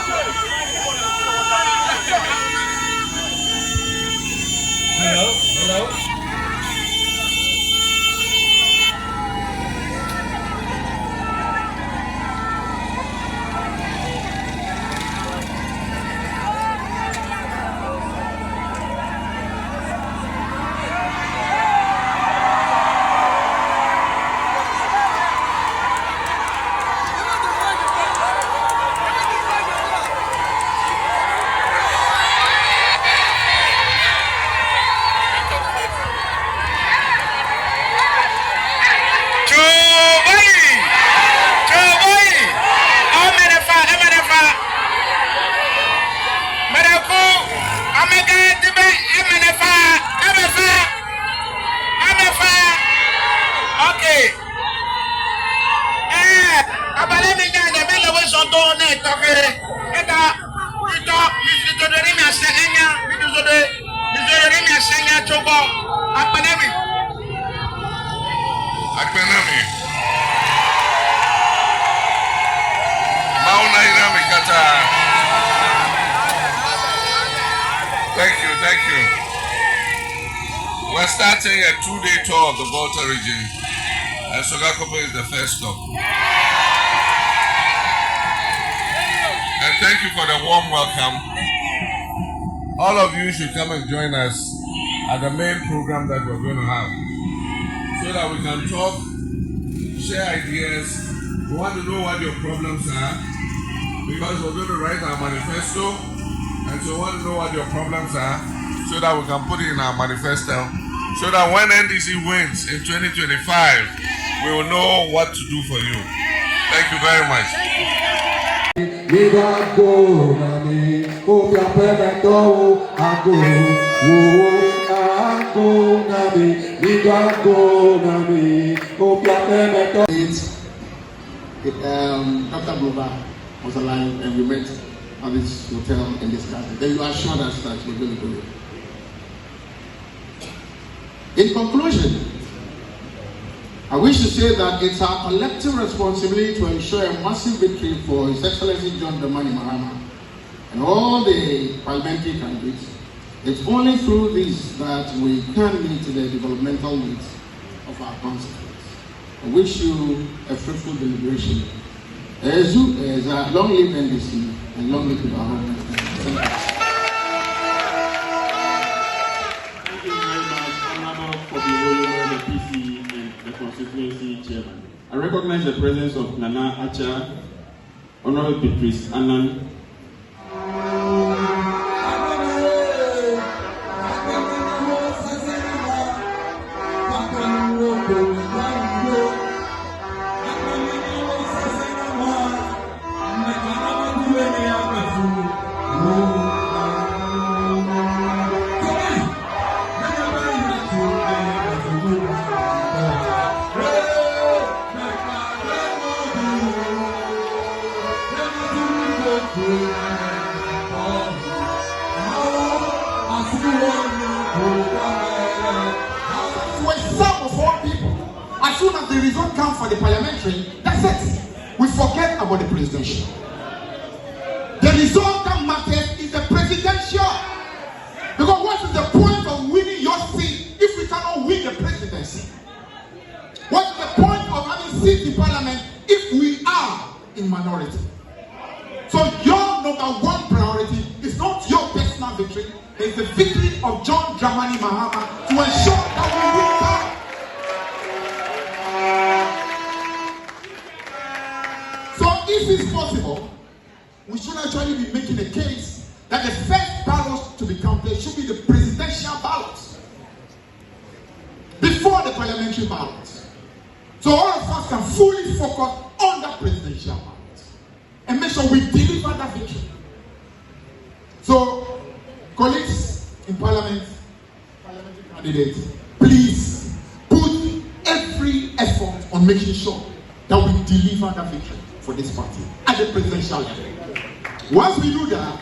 Hello. Thank you. We're starting a 2-day tour of the Volta region, and Sogakopo is the first stop. And thank you for the warm welcome. All of you should come and join us at the main program that we're going to have, so that we can talk, share ideas. We want to know what your problems are, because we're going to write our manifesto, and so we want to know what your problems are, so that we can put it in our manifesto, so that when NDC wins in 2025, we will know what to do for you. Thank you very much. Dr. Blover was alive and we met at this hotel in this country. Then you assured us that we're going to do it. In conclusion, I wish to say that it's our collective responsibility to ensure a massive victory for His Excellency John Dramani Mahama and all the parliamentary candidates. It's only through this that we can meet the developmental needs of our constituents. I wish you a fruitful deliberation. Long live NDC and long live Mahama. Thank you very much, Honorable Kobi, the PC and the Constituency Chairman. I recognize the presence of Nana Acha, Honorable Beatrice Annan, as soon as the result comes for the parliamentary, that's it. We forget about the presidential. The result that matters is the presidential. Because what is the point of winning your seat if we cannot win the presidency? What is the point of having seats in parliament if we are in minority? So your number one priority is not your personal victory, it's the victory of John Dramani Mahama to ensure that we win power. If it's possible, we should actually be making a case that the first ballot to be counted should be the presidential ballot before the parliamentary ballot. So all of us can fully focus on that presidential ballot and make sure we deliver that victory. So, colleagues in parliament, parliamentary candidates, please put every effort on making sure that we deliver that victory for this party at the presidential level. Once we do that,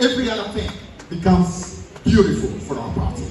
every other thing becomes beautiful for our party.